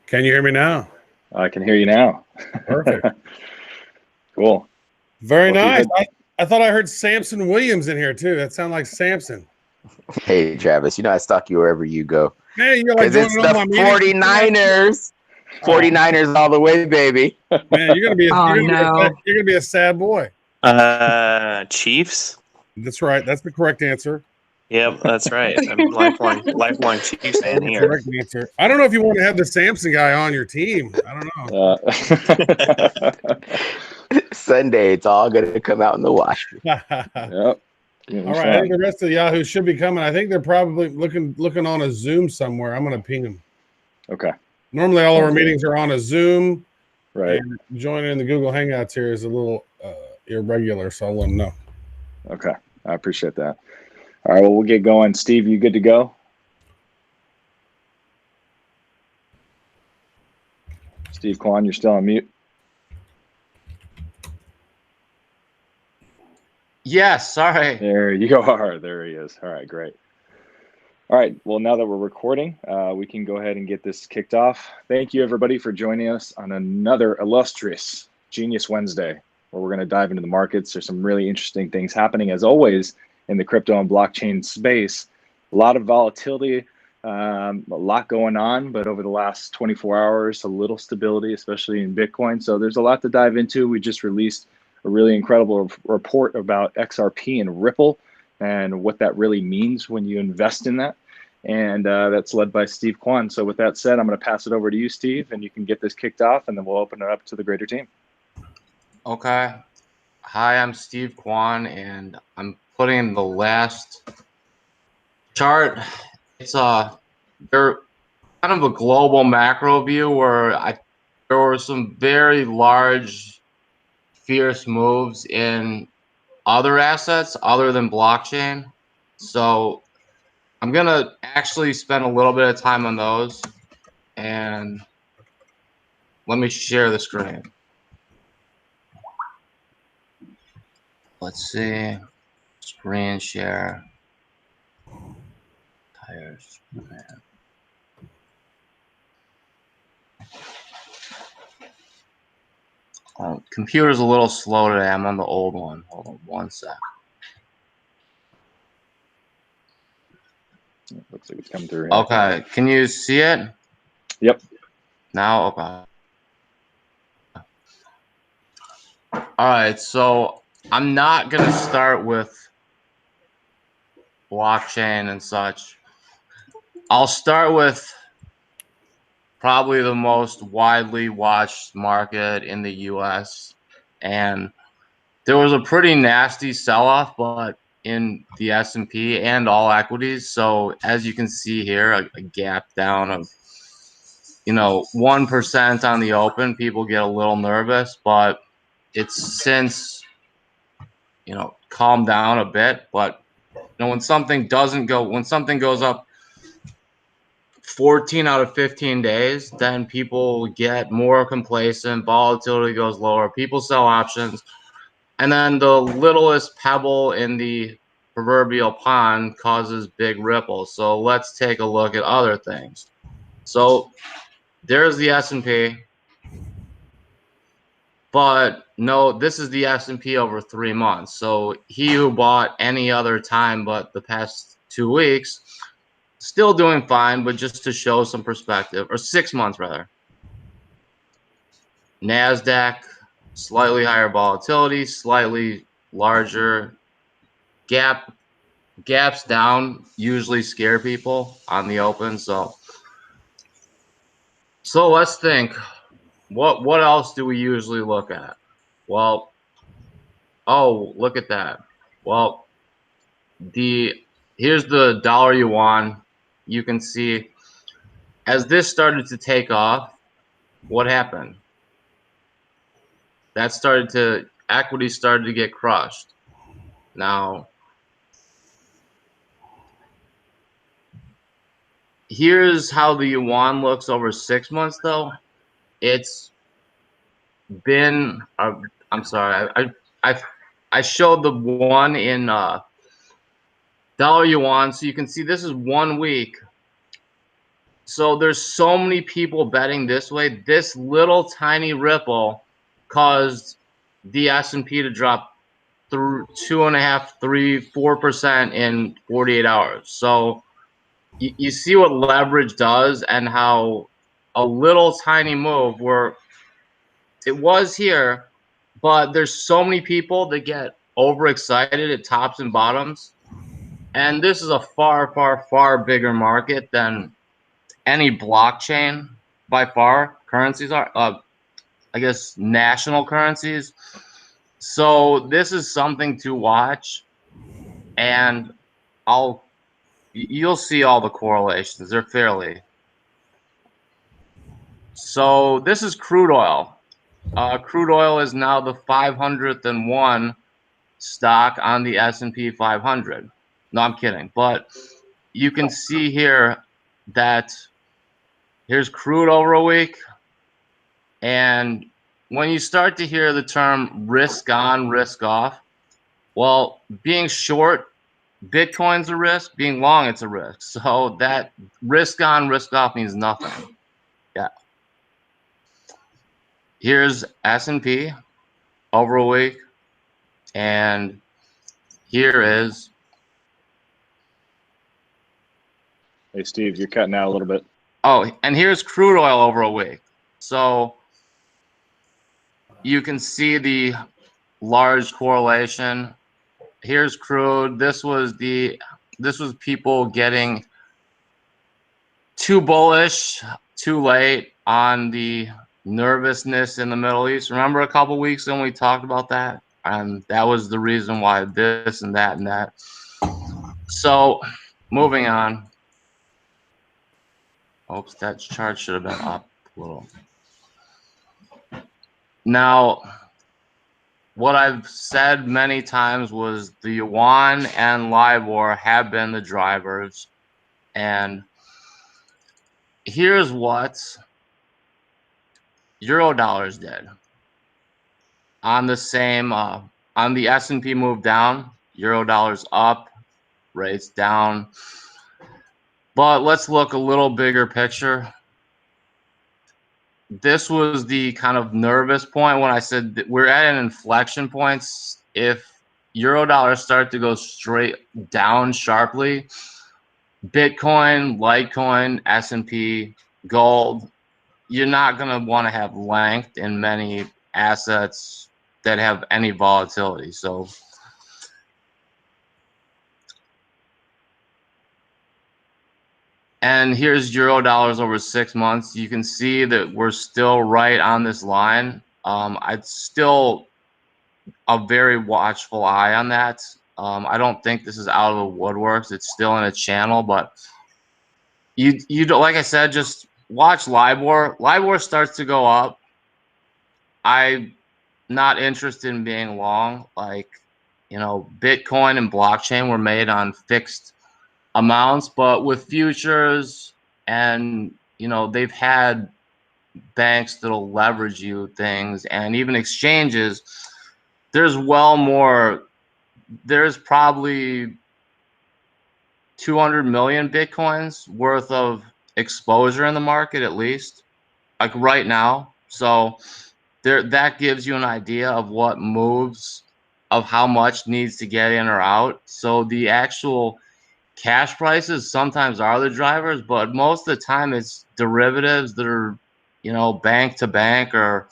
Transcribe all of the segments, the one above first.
Can you hear me now? I can hear you now. Perfect. Cool. Very Well, nice. I thought I heard Samson Williams in here too. That sounded like Samson. Hey, Travis, I stalk you wherever you go. Hey, you're like Because it's joining all the my meetings. 49ers. 49ers all the way, baby. Man, you're gonna be a sad boy. Chiefs. That's right. That's the correct answer. Yep, that's right. I'm lifelong Chiefs fan here. Correct answer. I don't know if you want to have the Samson guy on your team. I don't know. Sunday, it's all going to come out in the wash. Yep. All right, I think the rest of the Yahoo should be coming. I think they're probably looking on a Zoom somewhere. I'm going to ping them. Okay. Normally, all of our meetings are on a Zoom. Right. And joining in the Google Hangouts here is a little irregular, so I'll let them know. Okay. I appreciate that. All right, well, we'll get going. Steve, you good to go? Steve Kwan, you're still on mute. Yes, sorry. There you are. There he is. All right, great. All right, well, now that we're recording, we can go ahead and get this kicked off. Thank you, everybody, for joining us on another illustrious Genius Wednesday, where we're going to dive into the markets. There's some really interesting things happening, as always, in the crypto and blockchain space. A lot of volatility, a lot going on, but over the last 24 hours, a little stability, especially in Bitcoin. So there's a lot to dive into. We just released a really incredible report about XRP and Ripple and what that really means when you invest in that. And that's led by Steve Kwan. So with that said, I'm going to pass it over to you, Steve, and you can get this kicked off, and then we'll open it up to the greater team. Okay. Hi, I'm Steve Kwan, and I'm putting the last chart. It's they're kind of a global macro view where there were some very large, fierce moves in other assets other than blockchain. So I'm gonna actually spend a little bit of time on those, and let me share the screen. Let's see, screen share. Tires. Computer's a little slow today. I'm on the old one. Hold on one sec. It looks like it's coming through. Okay, can you see it? Yep. Now, okay. All right, so I'm not gonna start with blockchain and such. I'll start with probably the most widely watched market in the US. And there was a pretty nasty sell-off, but in the S&P and all equities. So as you can see here, a gap down of 1% on the open. People get a little nervous, but it's since calmed down a bit. But when something goes up 14 out of 15 days, then people get more complacent, volatility goes lower, people sell options, and then the littlest pebble in the proverbial pond causes big ripples. So let's take a look at other things. So there's the S&P, but no, this is the S&P over 3 months. So he who bought any other time but the past 2 weeks, still doing fine, but just to show some perspective, or 6 months rather. NASDAQ, slightly higher volatility, slightly larger gaps down usually scare people on the open. So let's think, what else do we usually look at? Well, oh, look at that. Well, here's the dollar yuan. You can see as this started to take off, what happened? Equity started to get crushed. Now, here's how the yuan looks over 6 months, though. It's been, I'm sorry, I showed the one in dollar yuan, so you can see this is 1 week. So there's so many people betting this way. This little tiny ripple caused the S&P to drop through 2.5, 3, 4% in 48 hours. So you see what leverage does and how a little tiny move where it was here, but there's so many people that get overexcited at tops and bottoms. And this is a far, far, far bigger market than any blockchain by far. Currencies are, I guess, national currencies. So this is something to watch, and you'll see all the correlations. They're fairly. So this is crude oil. Crude oil is now the 501 stock on the S&P 500. No, I'm kidding. But you can see here that here's crude over a week. And when you start to hear the term risk on, risk off, well, being short, Bitcoin's a risk. Being long, it's a risk. So that risk on, risk off means nothing. Yeah. Here's S&P over a week. And here is. Hey, Steve, you're cutting out a little bit. Oh, and here's crude oil over a week. So you can see the large correlation. Here's crude. This was people getting too bullish, too late on the nervousness in the Middle East. Remember a couple weeks ago when we talked about that? And that was the reason why this and that and that. So moving on. Oops, that chart should have been up a little. Now, what I've said many times was the yuan and LIBOR have been the drivers. And here's what Eurodollars did. On the same, on the S&P move down, Eurodollars up, rates down. But let's look a little bigger picture. This was the kind of nervous point when I said that we're at an inflection point. If Eurodollars start to go straight down sharply, Bitcoin, Litecoin, S&P, gold, you're not going to want to have length in many assets that have any volatility. So and here's Eurodollars over 6 months. You can see that we're still right on this line. I'd still a very watchful eye on that. I don't think this is out of the woodworks. It's still in a channel, but you like I said, just watch LIBOR. LIBOR starts to go up. I'm not interested in being long. Like, you know, Bitcoin and blockchain were made on fixed amounts, but with futures and, you know, they've had banks that'll leverage you things and even exchanges. There's probably 200 million Bitcoins worth of exposure in the market, at least, like right now. So that gives you an idea of what moves, of how much needs to get in or out. So the actual cash prices sometimes are the drivers, but most of the time it's derivatives that are, you know, bank to bank or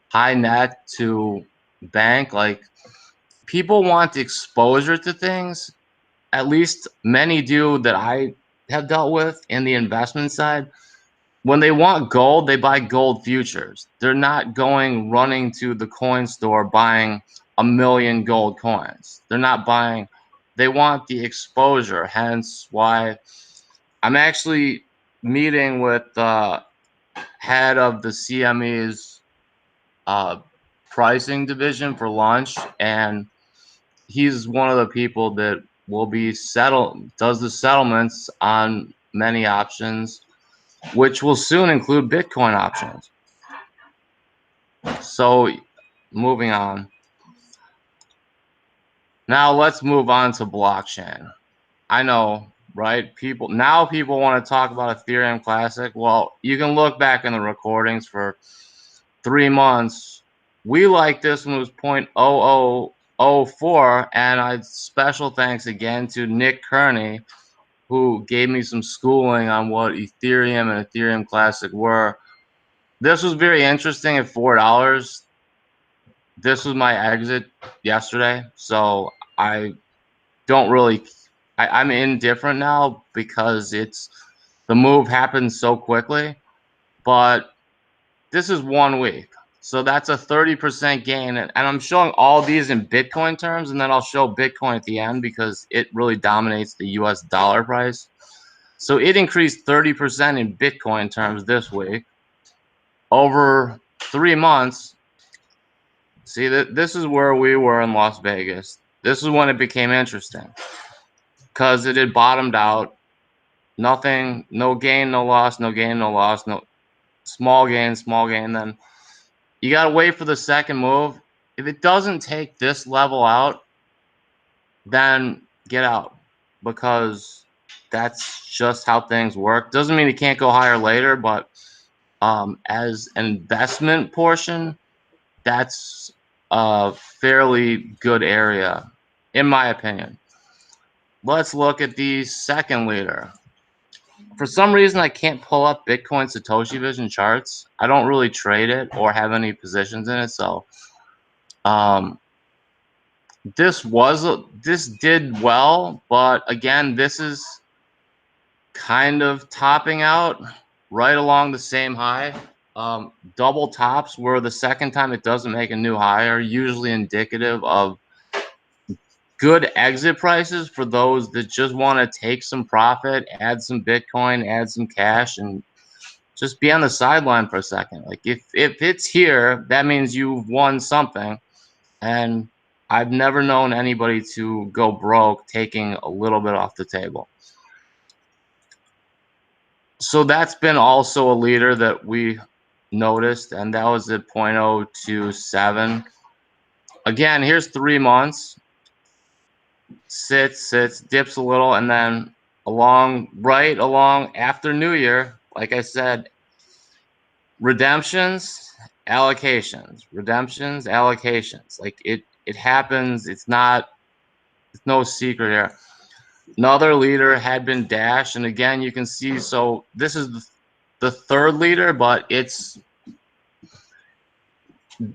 high net to bank. Like, people want exposure to things. At least many do that I have dealt with in the investment side. When they want gold, they buy gold futures. They're not running to the coin store buying 1 million gold coins. They're not buying. They want the exposure. Hence why I'm actually meeting with the head of the CME's pricing division for lunch, and he's one of the people that will be does the settlements on many options, which will soon include Bitcoin options. So moving on. Now let's move on to blockchain. I know right? People want to talk about Ethereum Classic. Well, you can look back in the recordings for 3 months. We like this one was 0.0004, and special thanks again to Nick Kearney, who gave me some schooling on what Ethereum and Ethereum Classic were. This was very interesting at $4. This was my exit yesterday, so I don't really. I'm indifferent now because the move happened so quickly. But this is 1 week, so that's a 30% gain, and I'm showing all these in Bitcoin terms, and then I'll show Bitcoin at the end because it really dominates the U.S. dollar price. So it increased 30% in Bitcoin terms this week. Over 3 months, see that this is where we were in Las Vegas. This is when it became interesting because it had bottomed out. Nothing, no gain, no loss, no gain, no loss, no small gain, small gain. Then you got to wait for the second move. If it doesn't take this level out, then get out because that's just how things work. Doesn't mean it can't go higher later, but as an investment portion, that's a fairly good area, in my opinion. Let's look at the second leader. For some reason, I can't pull up Bitcoin Satoshi Vision charts. I don't really trade it or have any positions in it, so this did well, but again, this is kind of topping out right along the same high. Double tops, where the second time it doesn't make a new high, are usually indicative of good exit prices for those that just want to take some profit, add some Bitcoin, add some cash, and just be on the sideline for a second. Like if it's here, that means you've won something. And I've never known anybody to go broke taking a little bit off the table. So that's been also a leader that we noticed, and that was at 0.027. Again, here's 3 months. Sits, dips a little, and then right along after New Year, like I said, redemptions, allocations, redemptions, allocations. Like it happens. It's no secret here. Another leader had been Dash, and again, you can see, so this is the third leader, but it's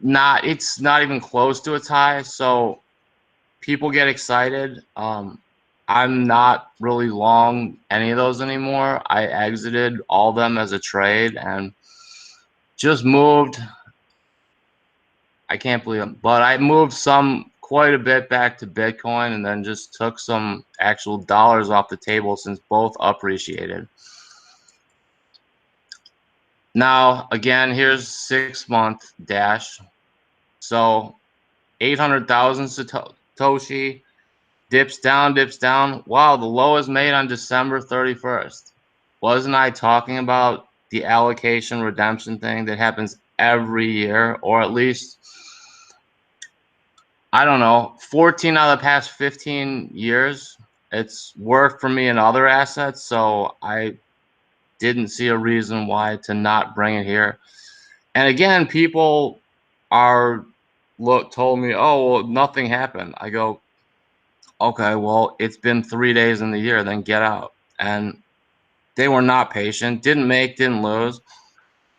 not even close to its high, so people get excited. I'm not really long any of those anymore. I exited all of them as a trade and just moved. I can't believe it, but I moved quite a bit back to Bitcoin and then just took some actual dollars off the table since both appreciated. Now, again, here's 6 month Dash. So 800,000 Satoshi, dips down. Wow, the low is made on December 31st. Wasn't I talking about the allocation redemption thing that happens every year, or at least, I don't know, 14 out of the past 15 years? It's worked for me in other assets, so I didn't see a reason why to not bring it here. And again, people told me, oh, well, nothing happened. I go, okay, well, it's been 3 days in the year, then get out. And they were not patient, didn't lose.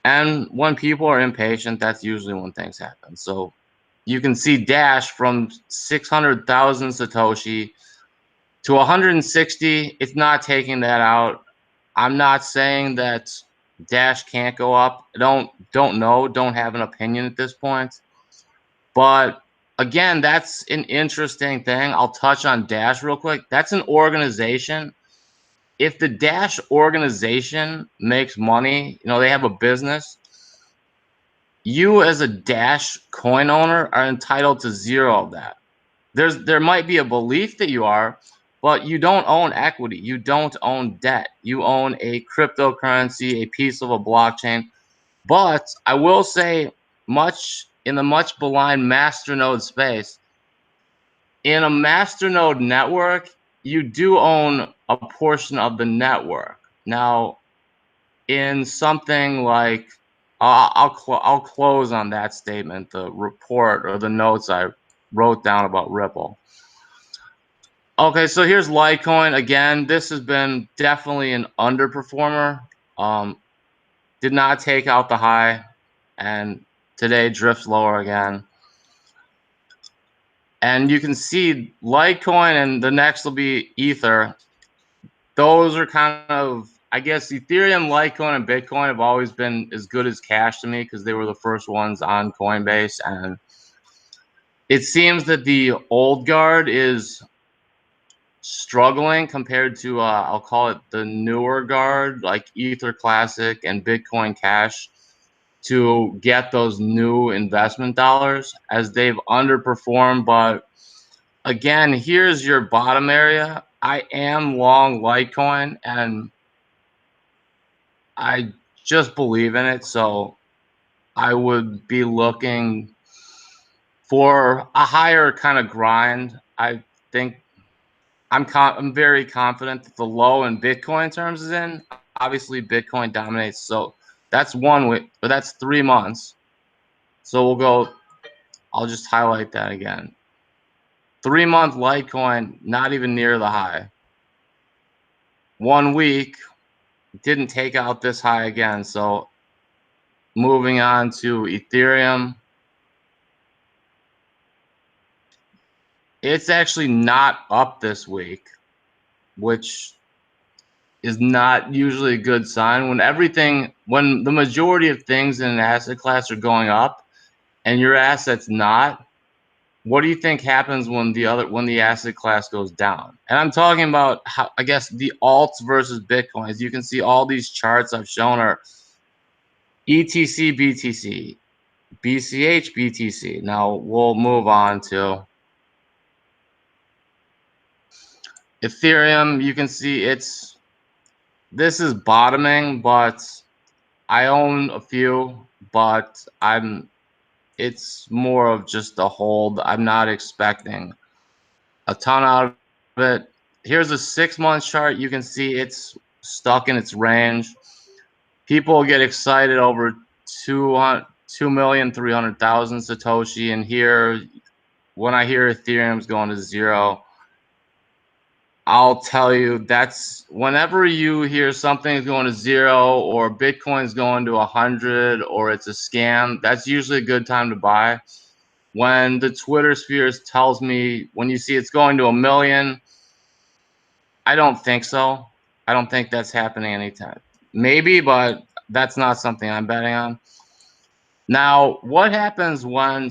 And when people are impatient, that's usually when things happen. So you can see Dash from 600,000 Satoshi to 160. It's not taking that out. I'm not saying that Dash can't go up. Don't know. Don't have an opinion at this point. But again, that's an interesting thing. I'll touch on Dash real quick. That's an organization. If the Dash organization makes money, they have a business, you as a Dash coin owner are entitled to zero of that. There might be a belief that you are, but you don't own equity. You don't own debt. You own a cryptocurrency, a piece of a blockchain. But I will say, in the much maligned masternode space, in a masternode network, you do own a portion of the network. Now, in something like, I'll close on that statement, the report or the notes I wrote down about Ripple. Okay, so here's Litecoin. Again, this has been definitely an underperformer. Did not take out the high, and today drifts lower again. And you can see Litecoin, and the next will be Ether. Those are kind of, I guess, Ethereum, Litecoin, and Bitcoin have always been as good as cash to me because they were the first ones on Coinbase. And it seems that the old guard is struggling compared to, I'll call it the newer guard, like Ether Classic and Bitcoin Cash, to get those new investment dollars, as they've underperformed. But again, here's your bottom area. I am long Litecoin, and I just believe in it, so I would be looking for a higher kind of grind. I think I'm very confident that the low in Bitcoin terms is in. Obviously, Bitcoin dominates, so that's 1 week, but that's 3 months. So we'll go. I'll just highlight that again. 3-month Litecoin, not even near the high. 1 week, didn't take out this high again. So moving on to Ethereum. It's actually not up this week, which is not usually a good sign. When the majority of things in an asset class are going up and your asset's not, what do you think happens when the asset class goes down? And I'm talking about how, I guess, the alts versus Bitcoin. As you can see, all these charts I've shown are ETC, BTC, BCH, BTC. Now we'll move on to Ethereum. You can see this is bottoming, but I own a few, but it's more of just a hold. I'm not expecting a ton out of it. Here's a 6-month chart. You can see it's stuck in its range. People get excited over 2,300,000 Satoshi, and here, when I hear Ethereum's going to 0, I'll tell you, that's whenever you hear something's going to 0 or Bitcoin's going to 100 or it's a scam, that's usually a good time to buy. When the Twitter sphere tells me, when you see it's going to 1,000,000, I don't think so. I don't think that's happening anytime. Maybe, but that's not something I'm betting on. Now, what happens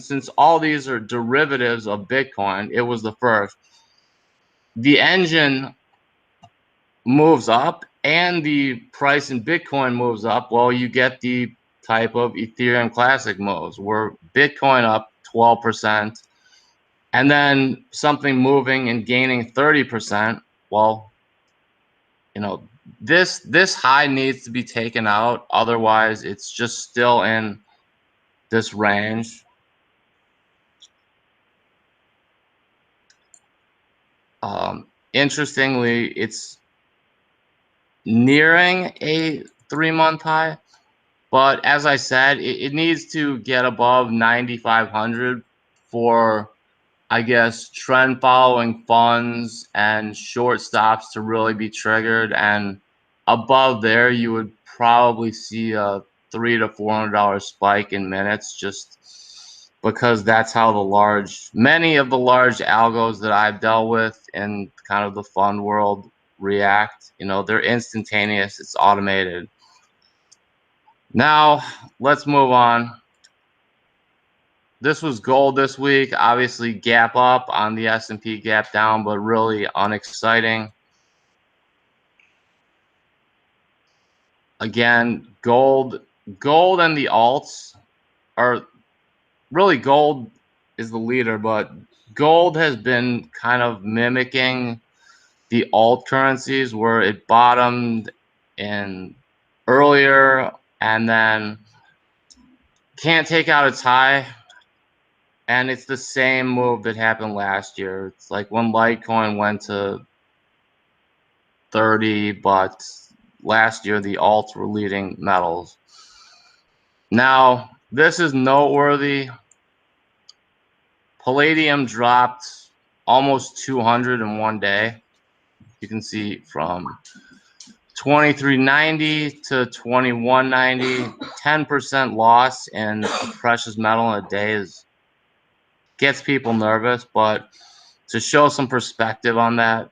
since all these are derivatives of Bitcoin, it was the first, the engine moves up and the price in Bitcoin moves up, well, you get the type of Ethereum Classic moves where Bitcoin up 12% and then something moving and gaining 30%. Well, this high needs to be taken out. Otherwise, it's just still in this range. Interestingly, it's nearing a 3-month high, but as I said, it needs to get above 9,500 for, I guess, trend following funds and short stops to really be triggered. And above there, you would probably see a $300 to $400 spike in minutes, just because that's how many of the large algos that I've dealt with in kind of the fund world react. They're instantaneous. It's automated. Now let's move on. This was gold this week. Obviously, gap up on the S&P, gap down, but really unexciting. Again, gold and the alts are really, gold is the leader, but gold has been kind of mimicking the alt currencies where it bottomed in earlier and then can't take out its high. And it's the same move that happened last year. It's like when Litecoin went to 30, but last year the alts were leading metals. Now, this is noteworthy. Palladium dropped almost 200 in one day. You can see from 23.90 to 21.90, 10% loss in a precious metal in a day gets people nervous. But to show some perspective on that,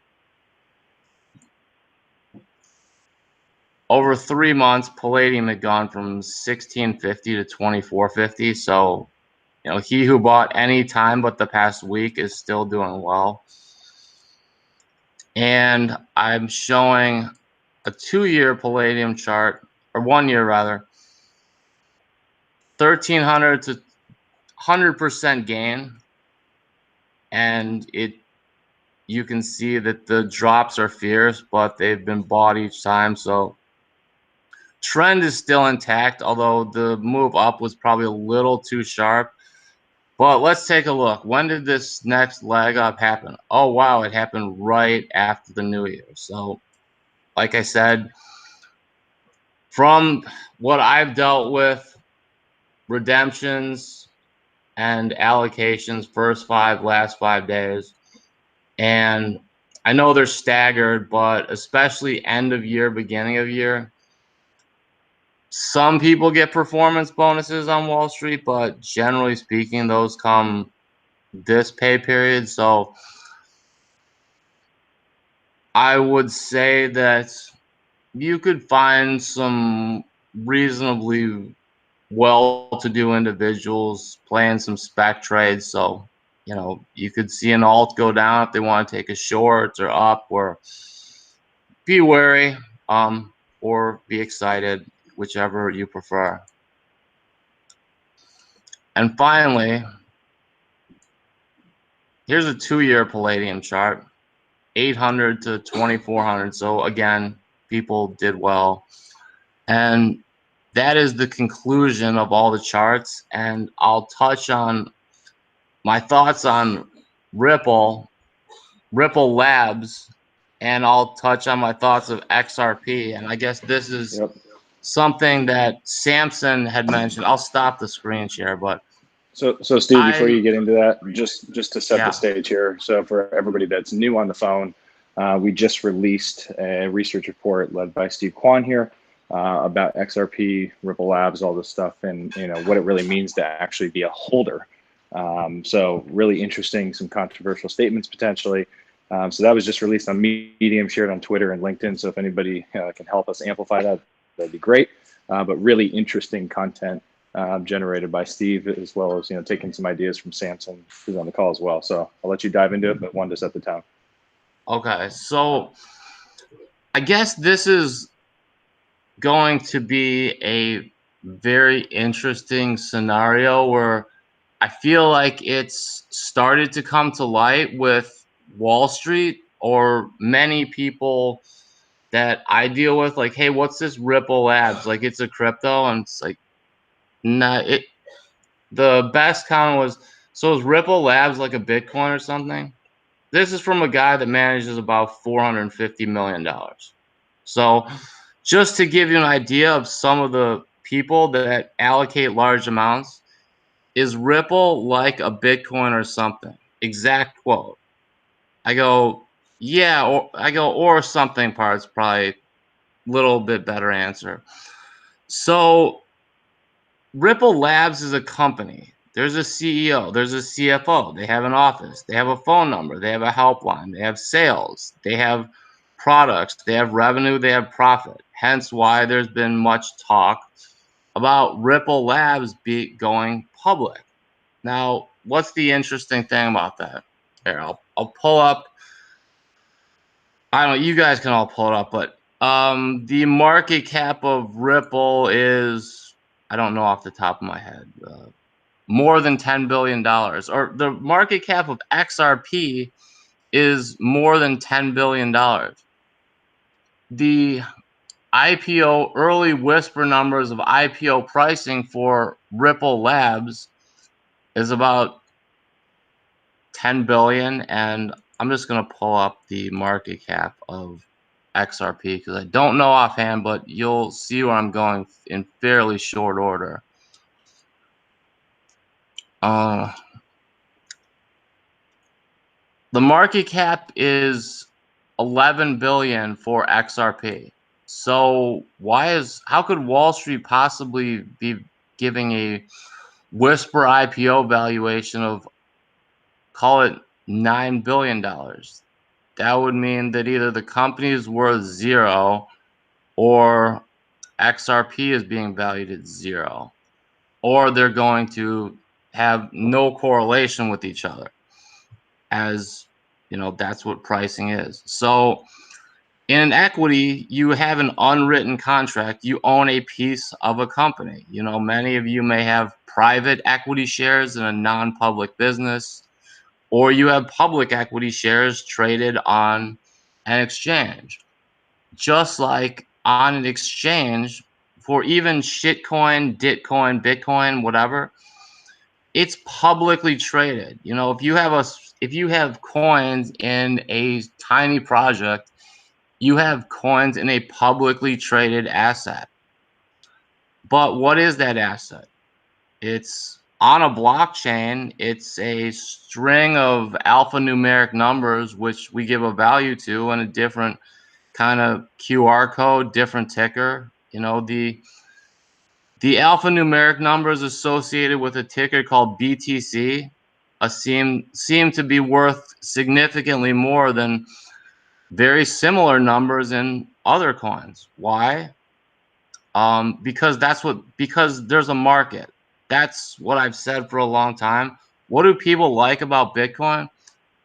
over 3 months, palladium had gone from 1650 to 2450. So, he who bought any time but the past week is still doing well. And I'm showing a 2-year palladium chart, or 1 year rather, 1,300 to 100% gain. And you can see that the drops are fierce, but they've been bought each time. So trend is still intact, although the move up was probably a little too sharp. But let's take a look. When did this next leg up happen? Oh, wow, it happened right after the new year. So, like I said, from what I've dealt with, redemptions and allocations, first 5, last 5 days, and I know they're staggered, but especially end of year, beginning of year, some people get performance bonuses on Wall Street, but generally speaking, those come this pay period. So I would say that you could find some reasonably well-to-do individuals playing some spec trades. So, you could see an alt go down if they want to take a short, or up, or be wary, or be excited, whichever you prefer. And finally, here's a 2-year palladium chart, 800 to 2400. So again, people did well. And that is the conclusion of all the charts. And I'll touch on my thoughts on Ripple Labs, and I'll touch on my thoughts of XRP. And I guess this is something that Samson had mentioned. I'll stop the screen share, but So Steve, before you get into that, just to set the stage here. So for everybody that's new on the phone, we just released a research report led by Steve Kwan here about XRP, Ripple Labs, all this stuff, and what it really means to actually be a holder. So really interesting, some controversial statements potentially. So that was just released on Medium, shared on Twitter and LinkedIn. So if anybody can help us amplify that, that'd be great. But really interesting content generated by Steve, as well as taking some ideas from Samson, who's on the call as well. So I'll let you dive into it, but wanted to set the tone. Okay, so I guess this is going to be a very interesting scenario where I feel like it's started to come to light with Wall Street, or many people that I deal with, like, hey, what's this Ripple Labs? Like, it's a crypto, and it's like, nah, the best comment was, so is Ripple Labs like a Bitcoin or something? This is from a guy that manages about $450 million. So just to give you an idea of some of the people that allocate large amounts, is Ripple like a Bitcoin or something? Exact quote. I go, yeah, or something parts, probably a little bit better answer. So Ripple Labs is a company. There's a CEO, there's a CFO, they have an office, they have a phone number, they have a helpline, they have sales, they have products, they have revenue, they have profit. Hence why there's been much talk about Ripple Labs going public. Now, what's the interesting thing about that? Here, I'll pull up. I don't know, you guys can all pull it up, but the market cap of Ripple is, I don't know off the top of my head, more than $10 billion. Or the market cap of XRP is more than $10 billion. The IPO early whisper numbers of IPO pricing for Ripple Labs is about 10 billion, and I'm just going to pull up the market cap of XRP because I don't know offhand, but you'll see where I'm going in fairly short order. The market cap is 11 billion for XRP. So how could Wall Street possibly be giving a whisper IPO valuation of, call it $9 billion? That would mean that either the company is worth zero or XRP is being valued at zero, or they're going to have no correlation with each other, as you know, that's what pricing is. So in equity, you have an unwritten contract. You own a piece of a company. You know, many of you may have private equity shares in a non-public business, or you have public equity shares traded on an exchange. Just like on an exchange, for even shitcoin, ditcoin, Bitcoin, whatever, it's publicly traded. You know, if you have coins in a tiny project, you have coins in a publicly traded asset. But what is that asset? It's on a blockchain. It's a string of alphanumeric numbers, which we give a value to, and a different kind of QR code, different ticker. You know, the alphanumeric numbers associated with a ticker called BTC seem to be worth significantly more than very similar numbers in other coins. Why? Because there's a market. That's what I've said for a long time. What do people like about Bitcoin?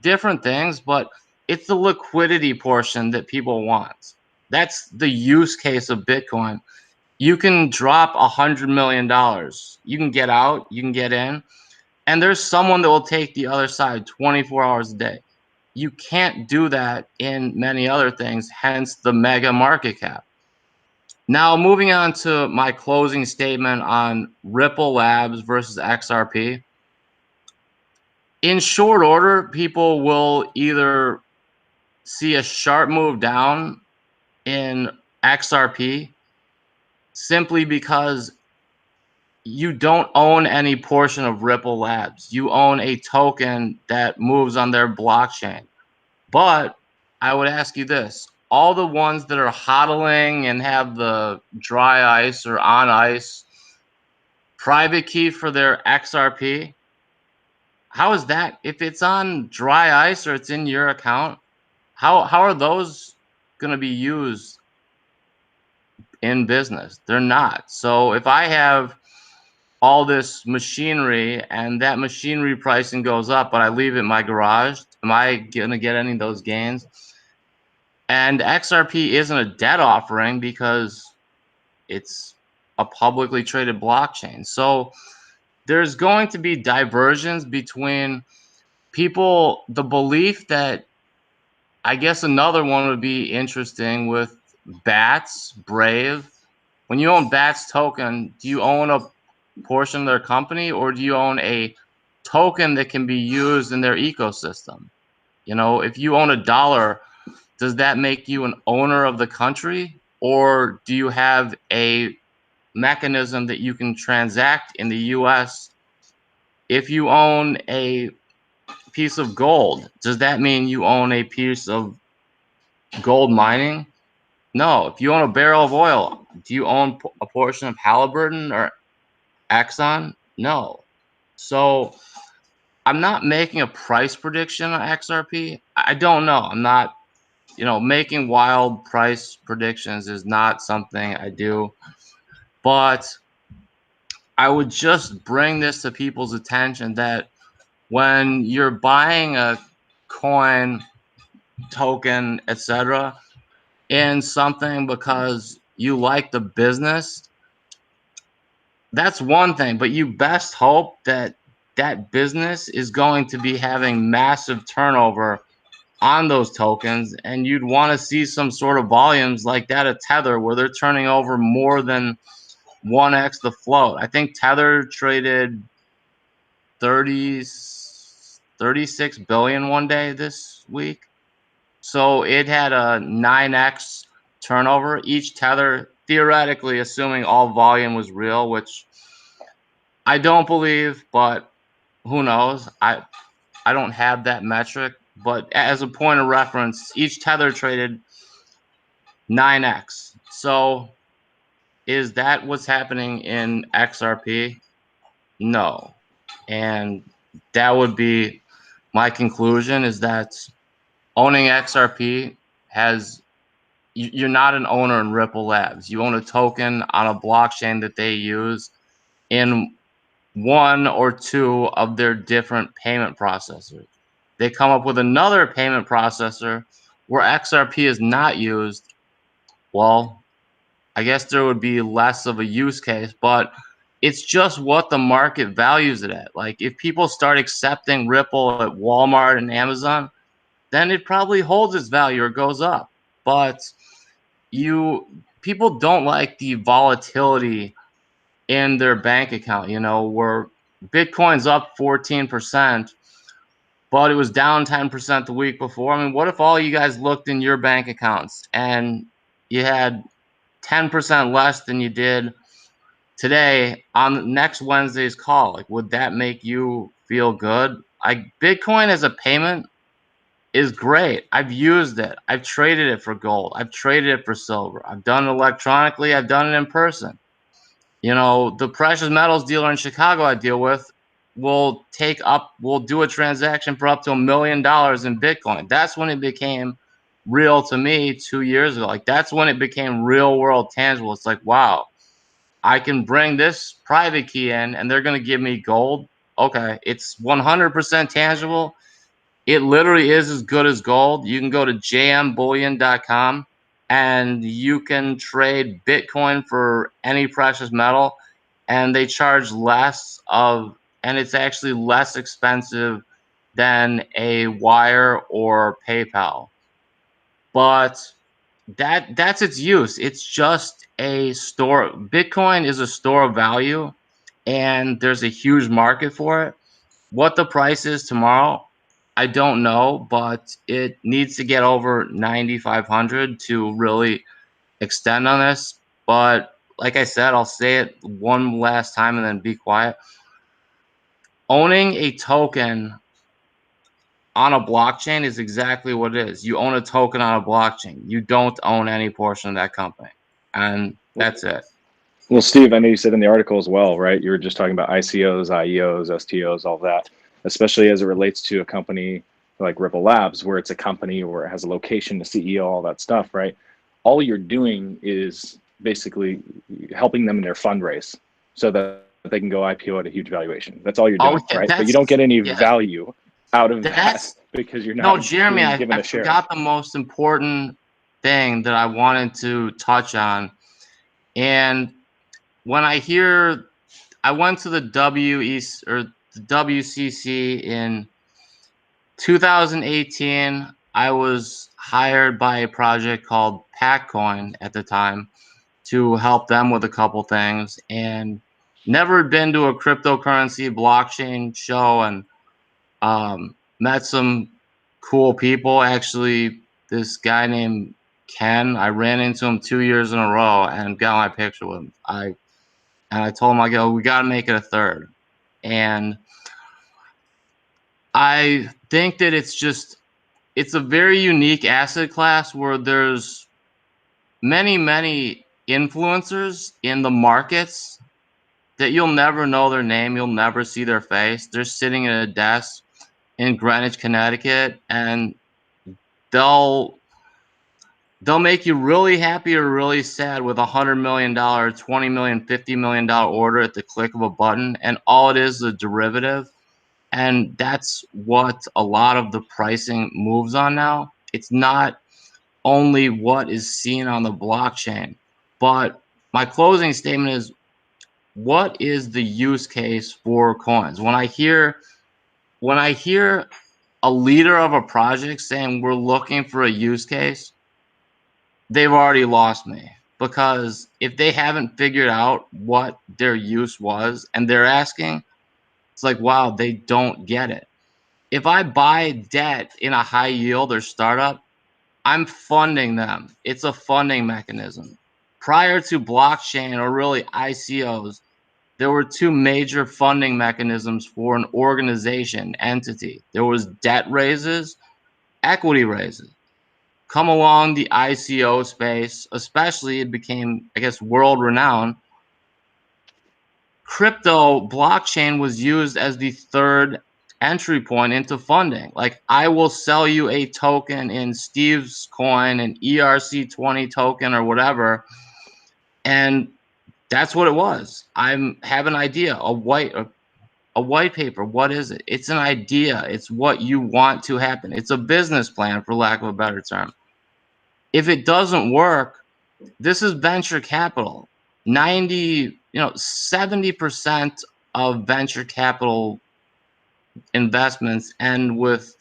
Different things, but it's the liquidity portion that people want. That's the use case of Bitcoin. You can drop $100 million. You can get out, you can get in, and there's someone that will take the other side 24 hours a day. You can't do that in many other things, hence the mega market cap. Now, moving on to my closing statement on Ripple Labs versus XRP. In short order, people will either see a sharp move down in XRP simply because you don't own any portion of Ripple Labs. You own a token that moves on their blockchain. But I would ask you this. All the ones that are hodling and have the dry ice or on ice private key for their XRP, how is that? If it's on dry ice or it's in your account, how are those going to be used in business? They're not. So if I have all this machinery and that machinery pricing goes up, but I leave it in my garage, am I going to get any of those gains? And XRP isn't a debt offering because it's a publicly traded blockchain. So there's going to be diversions between people. The belief that, I guess another one would be interesting with Bats, Brave. When you own Bats token, do you own a portion of their company, or do you own a token that can be used in their ecosystem? You know, if you own $1, does that make you an owner of the country, or do you have a mechanism that you can transact in the US? If you own a piece of gold, does that mean you own a piece of gold mining? No. If you own a barrel of oil, do you own a portion of Halliburton or Exxon? No. So I'm not making a price prediction on XRP. I don't know. I'm not, making wild price predictions is not something I do. But I would just bring this to people's attention that when you're buying a coin, token, etc., in something because you like the business, that's one thing. But you best hope that that business is going to be having massive turnover on those tokens, and you'd want to see some sort of volumes like that at Tether where they're turning over more than 1x the float. I think Tether traded 36 billion one day this week. So it had a 9x turnover. Each tether, theoretically, assuming all volume was real, which I don't believe, but who knows? I don't have that metric, but as a point of reference, each tether traded 9x. So is that what's happening in XRP? No. And that would be my conclusion, is that owning XRP has, you're not an owner in Ripple Labs. You own a token on a blockchain that they use in one or two of their different payment processors. They come up with another payment processor where XRP is not used. Well, I guess there would be less of a use case, but it's just what the market values it at. Like, if people start accepting Ripple at Walmart and Amazon, then it probably holds its value or goes up. But people don't like the volatility in their bank account, where Bitcoin's up 14%, but it was down 10% the week before. I mean, what if all you guys looked in your bank accounts and you had 10% less than you did today on next Wednesday's call? Like, would that make you feel good? Like, Bitcoin as a payment is great. I've used it. I've traded it for gold. I've traded it for silver. I've done it electronically. I've done it in person. The precious metals dealer in Chicago I deal with will do a transaction for up to $1 million in Bitcoin. That's when it became real to me 2 years ago. Like, that's when it became real world tangible. It's like, wow, I can bring this private key in and they're going to give me gold. Okay, it's 100% tangible. It literally is as good as gold. You can go to jmbullion.com and you can trade Bitcoin for any precious metal, and they charge less and it's actually less expensive than a wire or PayPal. But that's its use. It's just a store. Bitcoin is a store of value, and there's a huge market for it. What the price is tomorrow, I don't know, but it needs to get over 9,500 to really extend on this. But like I said, I'll say it one last time and then be quiet. Owning a token on a blockchain is exactly what it is. You own a token on a blockchain. You don't own any portion of that company. And that's it. Well, Steve, I know you said in the article as well, right? You were just talking about ICOs, IEOs, STOs, all that, especially as it relates to a company like Ripple Labs, where it's a company where it has a location, the CEO, all that stuff, right? All you're doing is basically helping them in their fundraise so that they can go IPO at a huge valuation. That's all you're doing, right? But you don't get any value out of that because you're not Jeremy, given I a share. forgot the most important thing that I wanted to touch on. And when I went to the WCC in 2018. I was hired by a project called Packcoin at the time to help them with a couple things, and never been to a cryptocurrency blockchain show, and met some cool people. Actually, this guy named Ken, I ran into him 2 years in a row and got my picture with him. I told him, I go, we got to make it a third. And I think that it's a very unique asset class where there's many influencers in the markets that you'll never know their name. You'll never see their face. They're sitting at a desk in Greenwich, Connecticut, and they'll make you really happy or really sad with $100 million, $20 million, $50 million order at the click of a button. And all it is a derivative. And that's what a lot of the pricing moves on now. It's not only what is seen on the blockchain, but my closing statement is, what is the use case for coins? When I hear a leader of a project saying we're looking for a use case, they've already lost me, because if they haven't figured out what their use was and they're asking, it's like, wow, they don't get it. If I buy debt in a high yield or startup, I'm funding them. It's a funding mechanism. Prior to blockchain, or really ICOs, there were two major funding mechanisms for an organization, entity. There was debt raises, equity raises. Come along the ICO space, especially it became, I guess, world renowned. Crypto blockchain was used as the third entry point into funding. Like, I will sell you a token in Steve's coin, an ERC20 token or whatever, and that's what it was. I have an idea, a white paper. What is it? It's an idea. It's what you want to happen. It's a business plan, for lack of a better term. If it doesn't work, this is venture capital. 70% of venture capital investments end with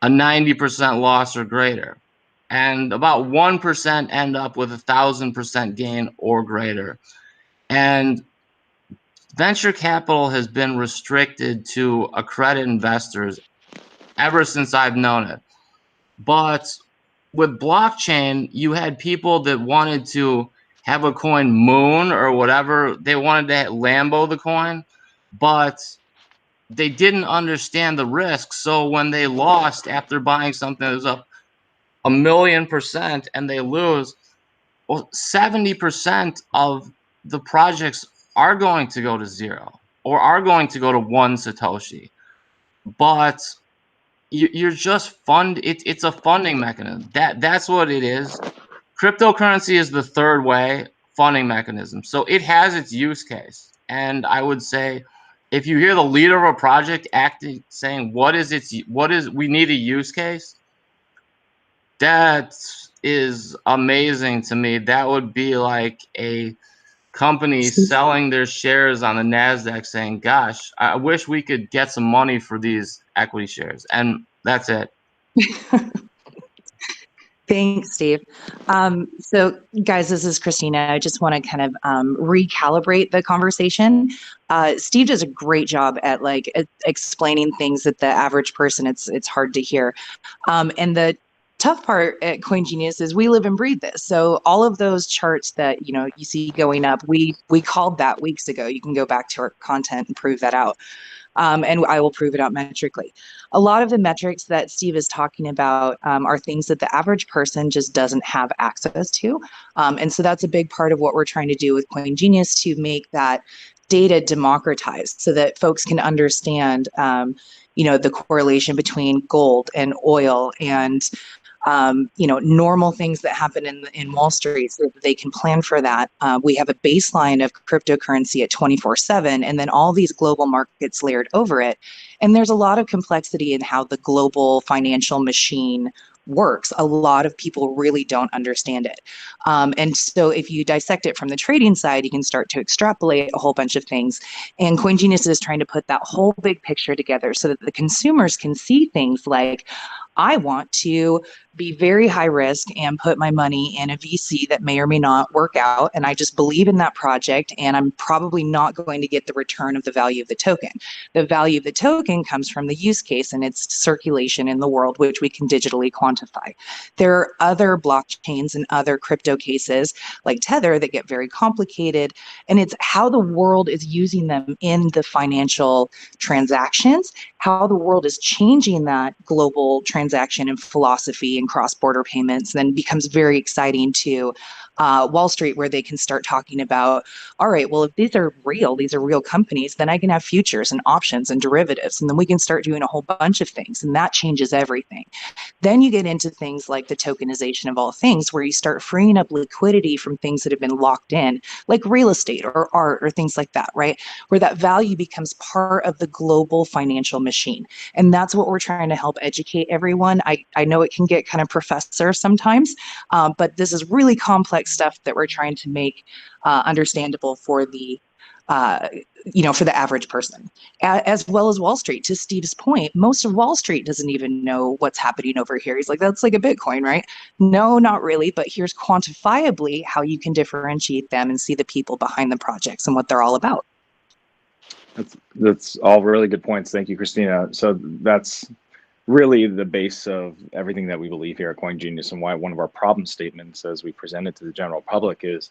a 90% loss or greater, and about 1% end up with 1,000% gain or greater. And venture capital has been restricted to accredited investors ever since I've known it. But with blockchain, you had people that wanted to have a coin Moon or whatever. They wanted to Lambo the coin, but they didn't understand the risk. So when they lost after buying something that was up 1,000,000% and they lose, well, 70% of the projects are going to go to zero or are going to go to 1 Satoshi. But you're just it's a funding mechanism. That's what it is. Cryptocurrency is the third way funding mechanism. So it has its use case. And I would say, if you hear the leader of a project saying we need a use case, that is amazing to me. That would be like a company selling their shares on the NASDAQ saying, gosh, I wish we could get some money for these equity shares. And that's it. Thanks, Steve. So guys, this is Christina. I just want to kind of recalibrate the conversation. Steve does a great job at explaining things that the average person, it's hard to hear. And the tough part at CoinGenius is we live and breathe this. So all of those charts that you see going up, we called that weeks ago. You can go back to our content and prove that out. And I will prove it out metrically. A lot of the metrics that Steve is talking about are things that the average person just doesn't have access to. And so that's a big part of what we're trying to do with CoinGenius, to make that data democratized so that folks can understand, the correlation between gold and oil and normal things that happen in Wall Street, so that they can plan for that. We have a baseline of cryptocurrency at 24/7, and then all these global markets layered over it. And there's a lot of complexity in how the global financial machine works. A lot of people really don't understand it. And so if you dissect it from the trading side, you can start to extrapolate a whole bunch of things. And CoinGenius is trying to put that whole big picture together so that the consumers can see things like, I want to be very high risk and put my money in a VC that may or may not work out. And I just believe in that project, and I'm probably not going to get the return of the value of the token. The value of the token comes from the use case and its circulation in the world, which we can digitally quantify. There are other blockchains and other crypto cases like Tether that get very complicated. And it's how the world is using them in the financial transactions, how the world is changing that global transaction and philosophy and cross-border payments, then becomes very exciting to Wall Street, where they can start talking about, all right, well, if these are real companies, then I can have futures and options and derivatives, and then we can start doing a whole bunch of things, and that changes everything. Then you get into things like the tokenization of all things, where you start freeing up liquidity from things that have been locked in, like real estate or art or things like that, right? Where that value becomes part of the global financial machine. And that's what we're trying to help educate everyone. I know it can get kind of professor sometimes, but this is really complex stuff that we're trying to make understandable for the for the average person, as well as Wall Street. To Steve's point, most of Wall Street doesn't even know what's happening over here. He's like, that's like a Bitcoin, right? No, not really, but here's quantifiably how you can differentiate them and see the people behind the projects and what they're all about. That's all really good points. Thank you, Christina. So that's really the base of everything that we believe here at Coin Genius, and why one of our problem statements as we present it to the general public is,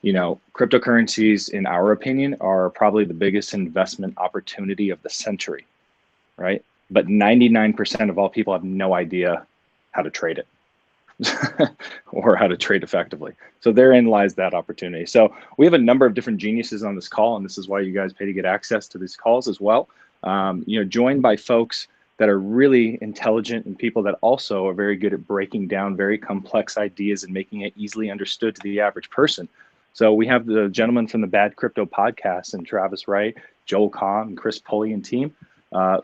cryptocurrencies, in our opinion, are probably the biggest investment opportunity of the century, right? But 99% of all people have no idea how to trade it or how to trade effectively. So therein lies that opportunity. So we have a number of different geniuses on this call, and this is why you guys pay to get access to these calls as well. Joined by folks that are really intelligent and people that also are very good at breaking down very complex ideas and making it easily understood to the average person. So we have the gentleman from the Bad Crypto podcast and Travis Wright, Joel Kahn, and Chris Pulley and team.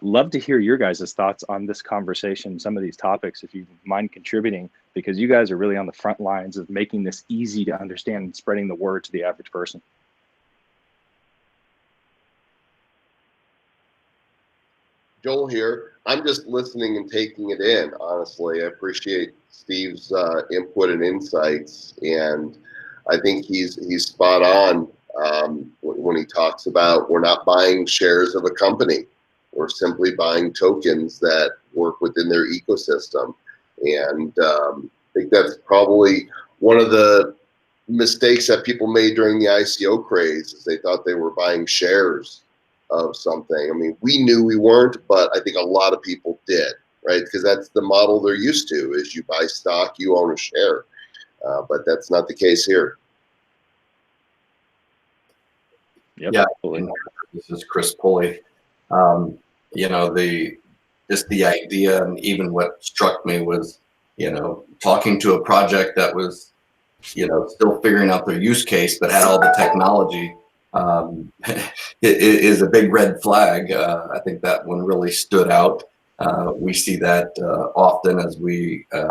Love to hear your guys' thoughts on this conversation, some of these topics, if you mind contributing, because you guys are really on the front lines of making this easy to understand and spreading the word to the average person. Joel here. I'm just listening and taking it in, honestly. I appreciate Steve's input and insights, and I think he's spot on when he talks about we're not buying shares of a company. We're simply buying tokens that work within their ecosystem. And I think that's probably one of the mistakes that people made during the ICO craze, is they thought they were buying shares of something. I mean, we knew we weren't, but I think a lot of people did, right? Because that's the model they're used to, is you buy stock, you own a share. But that's not the case here. Yep, yeah, absolutely. This is Chris Pulley. Just the idea, and even what struck me was, talking to a project that was, still figuring out their use case, but had all the technology. It is a big red flag. I think that one really stood out. We see that often as we have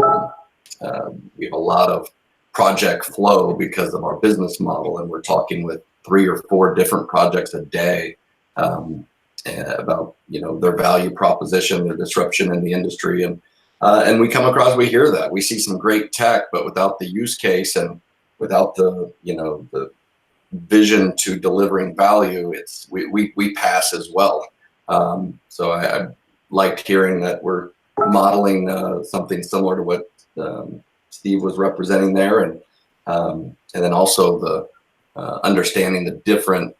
a lot of project flow because of our business model, and we're talking with 3 or 4 different projects a day about their value proposition, their disruption in the industry, and we come across, we hear that, we see some great tech, but without the use case and without the the vision to delivering value, we pass as well. So I liked hearing that we're modeling something similar to what Steve was representing there, and then also the understanding the different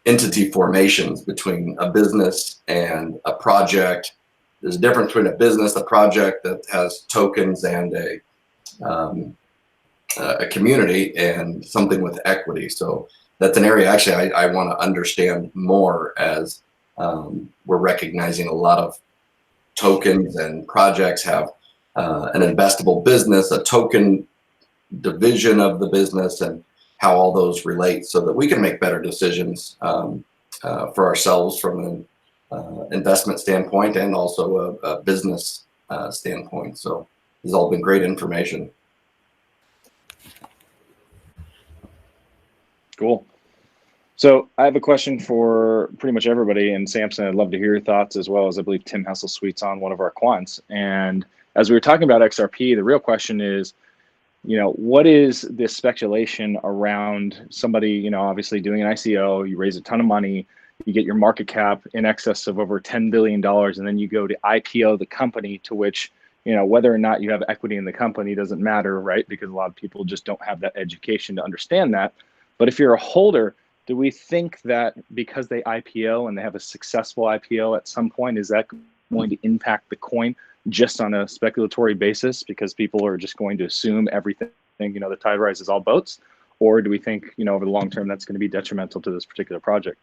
entity formations between a business and a project. There's a difference between a business, a project that has tokens, and a community, and something with equity. So that's an area actually I want to understand more, as we're recognizing a lot of tokens and projects have an investable business, a token division of the business, and how all those relate, so that we can make better decisions for ourselves from an investment standpoint, and also a business standpoint. So this has all been great information. Cool. So I have a question for pretty much everybody, and Samson, I'd love to hear your thoughts, as well as I believe Tim Hesselsweet's on, one of our quants. And as we were talking about XRP, the real question is, what is the speculation around somebody, obviously doing an ICO, you raise a ton of money, you get your market cap in excess of over $10 billion, and then you go to IPO the company, to which, whether or not you have equity in the company doesn't matter, right? Because a lot of people just don't have that education to understand that. But if you're a holder, do we think that because they IPO and they have a successful IPO at some point, is that going to impact the coin just on a speculatory basis, because people are just going to assume everything, the tide rises all boats? Or do we think, over the long term, that's going to be detrimental to this particular project?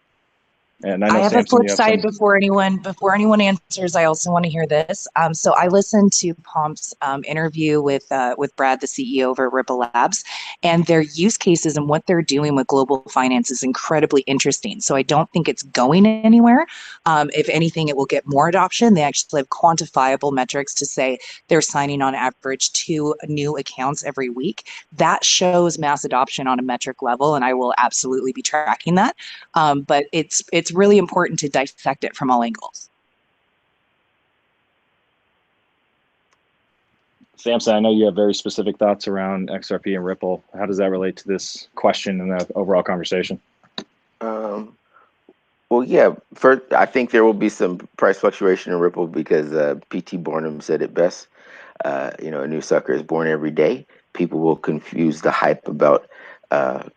And I have a flip side before anyone answers. I also want to hear this. So I listened to Pomp's interview with Brad, the CEO over at Ripple Labs, and their use cases and what they're doing with global finance is incredibly interesting. So I don't think it's going anywhere. If anything, it will get more adoption. They actually have quantifiable metrics to say they're signing on average 2 new accounts every week. That shows mass adoption on a metric level, and I will absolutely be tracking that. But it's really important to dissect it from all angles. Samson, I know you have very specific thoughts around XRP and Ripple. How does that relate to this question and the overall conversation? Well, yeah. First, I think there will be some price fluctuation in Ripple because P.T. Barnum said it best. A new sucker is born every day. People will confuse the hype about the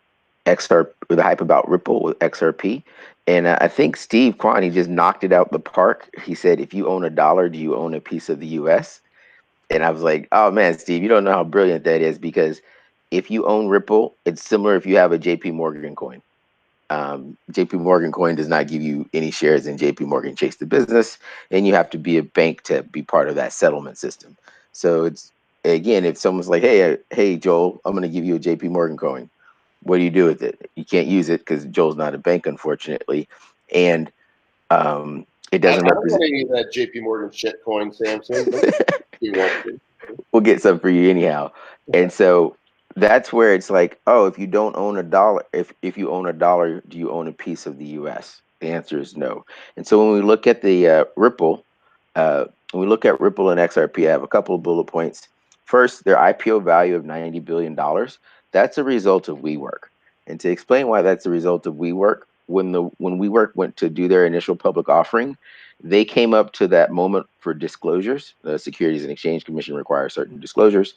hype about Ripple with XRP. And I think Steve Kwan, he just knocked it out the park. He said, if you own $1, do you own a piece of the US? And I was like, oh man, Steve, you don't know how brilliant that is, because if you own Ripple, it's similar if you have a JP Morgan coin. JP Morgan coin does not give you any shares in JP Morgan Chase the business, and you have to be a bank to be part of that settlement system. So it's, again, if someone's like, hey Joel, I'm going to give you a JP Morgan coin, what do you do with it? You can't use it because Joel's not a bank, unfortunately, and it doesn't I don't represent. want any of that JP Morgan shit coin, Samson. But you want to. We'll get some for you anyhow. And so that's where it's like, oh, if you don't own $1, if you own $1, do you own a piece of the US? The answer is no. And so when we look at the Ripple, when we look at Ripple and XRP, I have a couple of bullet points. First, their IPO value of $90 billion. That's a result of WeWork. And to explain why that's a result of WeWork, when WeWork went to do their initial public offering, they came up to that moment for disclosures. The Securities and Exchange Commission requires certain disclosures,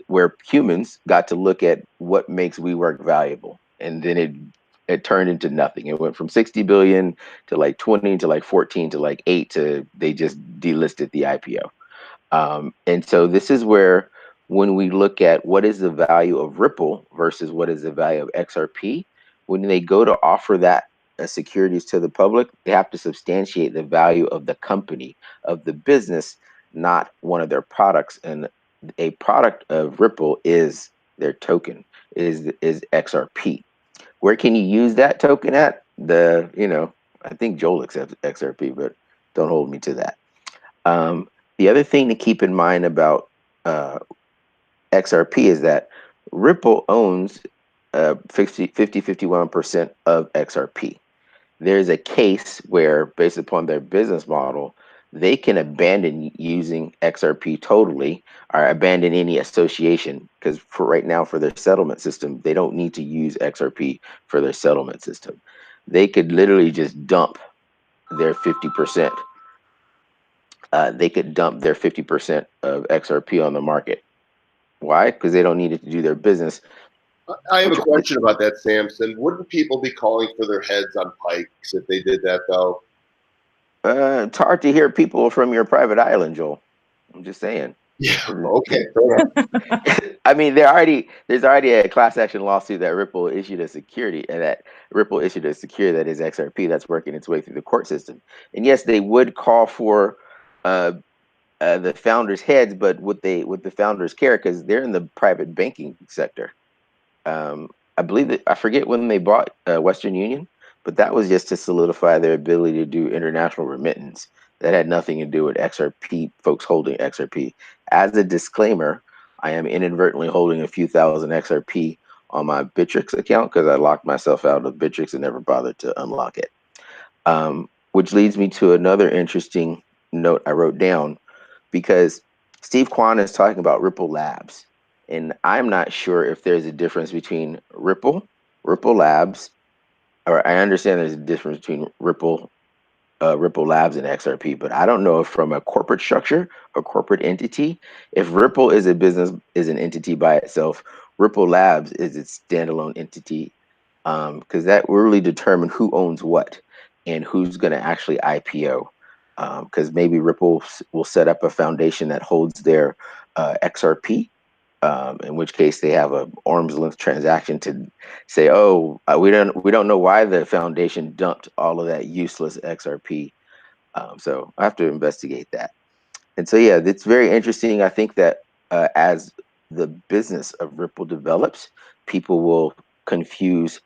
where humans got to look at what makes WeWork valuable, and then it turned into nothing. It went from 60 billion to like 20 to like 14 to like 8 to they just delisted the IPO. And so this is where, when we look at what is the value of Ripple versus what is the value of XRP, when they go to offer that securities to the public, they have to substantiate the value of the company, of the business, not one of their products. And a product of Ripple is their token, is XRP. Where can you use that token at? I think Joel accepts XRP, but don't hold me to that. The other thing to keep in mind about XRP is that Ripple owns 51% of XRP. There's a case where, based upon their business model, they can abandon using XRP totally, or abandon any association, because for right now, for their settlement system, they don't need to use XRP for their settlement system. They could literally just dump their 50%. They could dump their 50% of XRP on the market. Why? Because they don't need it to do their business. I have a question about that, Samson. Wouldn't people be calling for their heads on pikes if they did that, though? It's hard to hear people from your private island, Joel. I'm just saying. Yeah. Okay. I mean, there's already a class action lawsuit that Ripple issued a security, and that Ripple issued a security that is XRP that's working its way through the court system. And yes, they would call for the founders' heads, but would the founders care? Because they're in the private banking sector. I believe that, I forget when they bought Western Union, but that was just to solidify their ability to do international remittance. That had nothing to do with XRP, folks holding XRP. As a disclaimer, I am inadvertently holding a few thousand XRP on my Bittrex account because I locked myself out of Bittrex and never bothered to unlock it. Which leads me to another interesting note I wrote down, because Steve Kwan is talking about Ripple Labs. And I'm not sure if there's a difference between Ripple Labs, or I understand there's a difference between Ripple Labs and XRP, but I don't know if from a corporate structure or corporate entity, if Ripple is an entity by itself, Ripple Labs is its standalone entity, because that will really determine who owns what and who's going to actually IPO. Because maybe Ripple will set up a foundation that holds their XRP. In which case they have an arm's length transaction to say, oh, we don't know why the foundation dumped all of that useless XRP. So I have to investigate that. And so, yeah, it's very interesting. I think that as the business of Ripple develops, people will confuse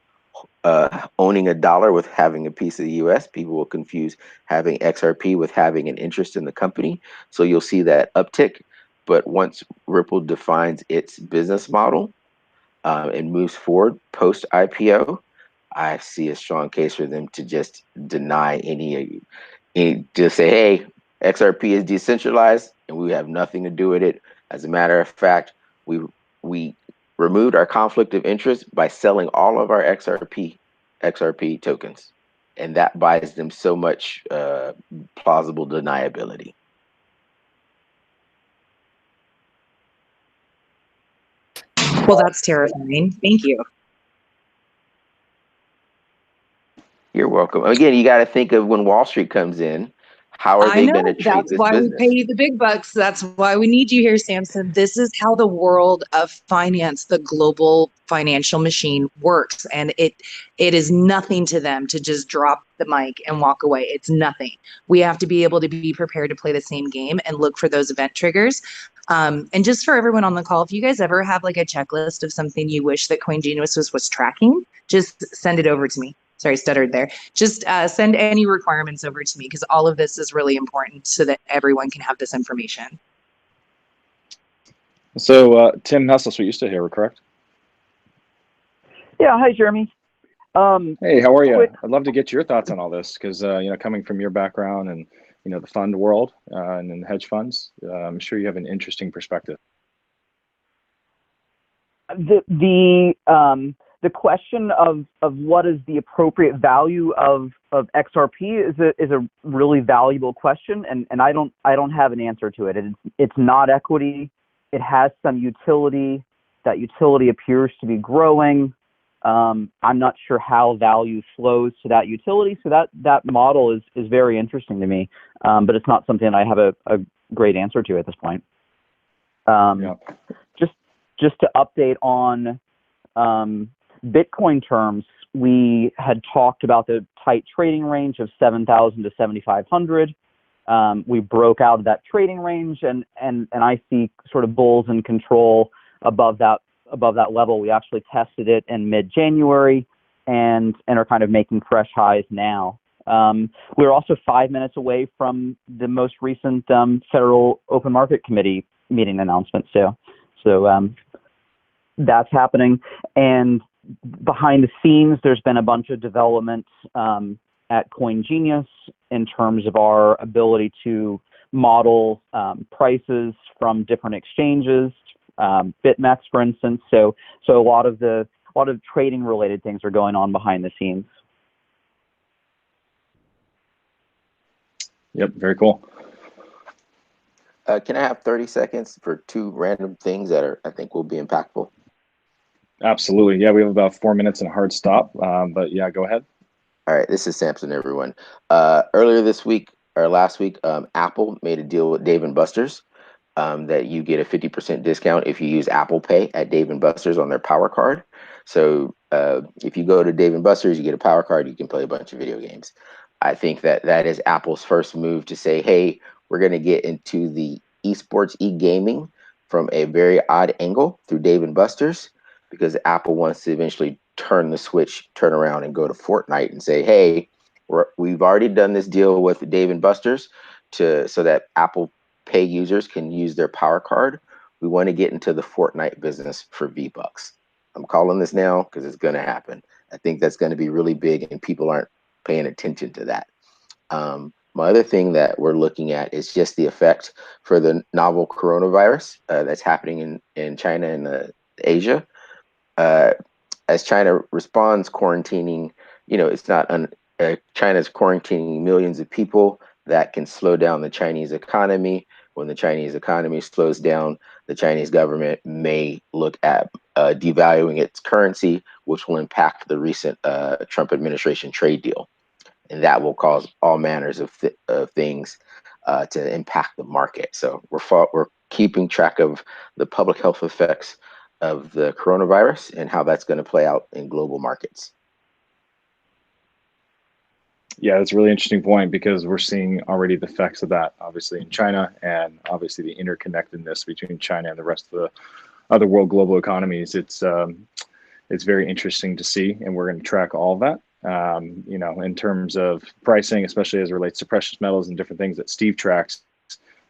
owning $1 with having a piece of the US. People will confuse having XRP with having an interest in the company. So you'll see that uptick. But once Ripple defines its business model and moves forward post IPO, I see a strong case for them to just deny any just say, hey, XRP is decentralized and we have nothing to do with it. As a matter of fact, we removed our conflict of interest by selling all of our XRP tokens. and that buys them so much plausible deniability. Well, that's terrifying. Thank you. You're welcome. Again, you got to think of when Wall Street comes in, how are they going to treat That's this why business? we pay you the big bucks. That's why we need you here, Samson. This is how the world of finance, the global financial machine works. And it is nothing to them to just drop the mic and walk away. It's nothing. We have to be able to be prepared to play the same game and look for those event triggers. And just for everyone on the call, if you guys ever have like a checklist of something you wish that CoinGenius was tracking, just send it over to me. Sorry, stuttered there. Just send any requirements over to me, because all of this is really important so that everyone can have this information. So Tim Hessels, you still here, correct? Yeah. Hi, Jeremy. Hey, how are you? I'd love to get your thoughts on all this, because you know, coming from your background and you know the fund world and in hedge funds, I'm sure you have an interesting perspective. The question of what is the appropriate value of XRP is a really valuable question, and I don't have an answer to it. It's not equity. It has some utility. That utility appears to be growing. I'm not sure how value flows to that utility. So that model is very interesting to me, but it's not something I have a great answer to at this point. Just to update on Bitcoin terms, we had talked about the tight trading range of 7,000 to 7,500. We broke out of that trading range, and I see sort of bulls in control above that level. We actually tested it in mid-January and are kind of making fresh highs now. We're also 5 minutes away from the most recent Federal Open Market Committee meeting announcement. So that's happening. And behind the scenes, there's been a bunch of developments at CoinGenius in terms of our ability to model prices from different exchanges, BitMEX, for instance. So a lot of trading related things are going on behind the scenes. Yep, very cool. Can I have 30 seconds for two random things that I think will be impactful? Absolutely. Yeah, we have about 4 minutes and a hard stop. But yeah, go ahead. All right, this is Samson, everyone. Earlier this week or last week, Apple made a deal with Dave & Buster's that you get a 50% discount if you use Apple Pay at Dave & Buster's on their Power Card. So if you go to Dave & Buster's, you get a Power Card, you can play a bunch of video games. I think that is Apple's first move to say, hey, we're going to get into the esports, e-gaming from a very odd angle through Dave & Buster's, because Apple wants to eventually turn around and go to Fortnite and say, hey, we've already done this deal with Dave & Buster's so that Apple Pay users can use their Power Card. We want to get into the Fortnite business for V-Bucks. I'm calling this now because it's going to happen. I think that's going to be really big, and people aren't paying attention to that. My other thing that we're looking at is just the effect for the novel coronavirus that's happening in China and Asia. As China responds, quarantining, it's not China's quarantining millions of people. That can slow down the Chinese economy. When the Chinese economy slows down, the Chinese government may look at devaluing its currency, which will impact the recent Trump administration trade deal. And that will cause all manners of things to impact the market. So we're keeping track of the public health effects of the coronavirus and how that's going to play out in global markets. Yeah, that's a really interesting point, because we're seeing already the effects of that, obviously in China, and obviously the interconnectedness between China and the rest of the other world global economies. It's very interesting to see, and we're going to track all of that. In terms of pricing, especially as it relates to precious metals and different things that Steve tracks.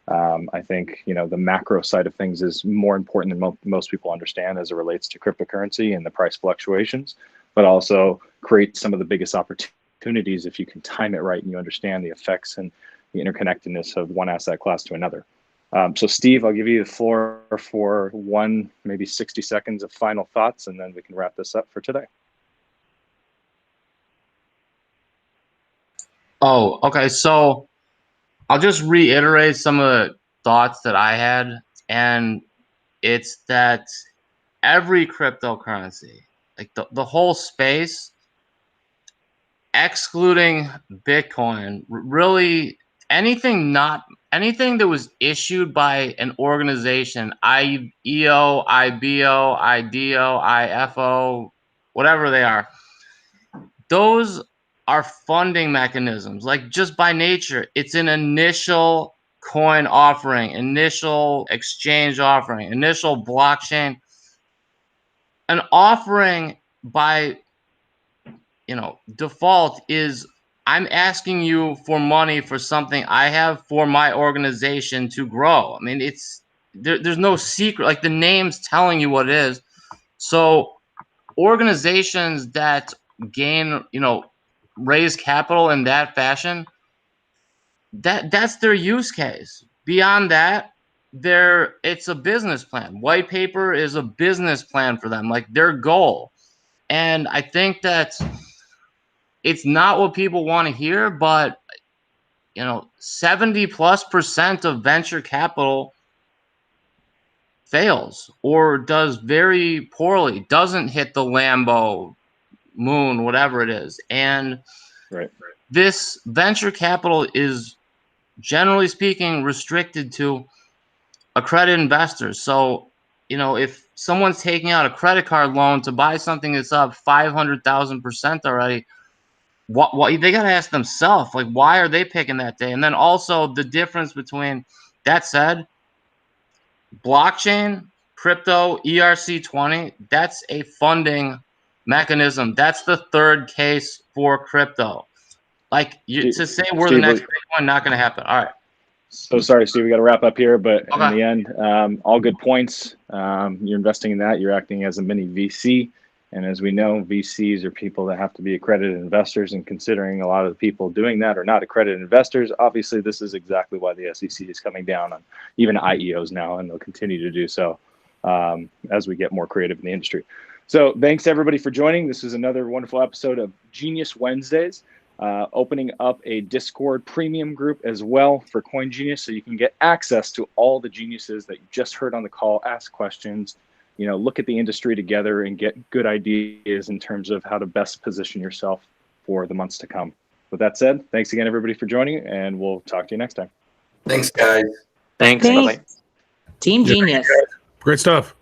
I think, the macro side of things is more important than most people understand as it relates to cryptocurrency and the price fluctuations, but also create some of the biggest opportunities if you can time it right and you understand the effects and the interconnectedness of one asset class to another. So Steve, I'll give you the floor for maybe 60 seconds of final thoughts, and then we can wrap this up for today. Oh, okay. So I'll just reiterate some of the thoughts that I had, and it's that every cryptocurrency, like the whole space, excluding Bitcoin, really anything that was issued by an organization, IEO, IBO, IDO, IFO, whatever they are, those are funding mechanisms. Like, just by nature, it's an initial coin offering, initial exchange offering, initial blockchain. An offering by default is, I'm asking you for money for something I have for my organization to grow. I mean, there's no secret. Like, the name's telling you what it is. So organizations that gain, raise capital in that fashion, that's their use case. Beyond that, it's a business plan. White paper is a business plan for them, like their goal. And I think that it's not what people want to hear, but 70+% of venture capital fails or does very poorly, doesn't hit the Lambo, moon, whatever it is. And this venture capital is, generally speaking, restricted to accredited investors. So, if someone's taking out a credit card loan to buy something that's up 500,000% already, what they got to ask themselves, like, why are they picking that day? And then also the difference between that said, blockchain, crypto, ERC20, that's a funding mechanism. That's the third case for crypto. Like, to say we're the next Bitcoin, not going to happen. All right. So sorry, Steve, we got to wrap up here, but in the end, all good points. You're investing in that. You're acting as a mini VC. And as we know, VCs are people that have to be accredited investors, and considering a lot of the people doing that are not accredited investors, obviously this is exactly why the SEC is coming down on even IEOs now, and they'll continue to do so as we get more creative in the industry. So thanks everybody for joining. This is another wonderful episode of Genius Wednesdays. Opening up a Discord premium group as well for Coin Genius, so you can get access to all the geniuses that you just heard on the call, ask questions, look at the industry together and get good ideas in terms of how to best position yourself for the months to come. With that said, thanks again, everybody, for joining, and we'll talk to you next time. Thanks, guys. Thanks. Bye-bye. Team Genius. Great stuff.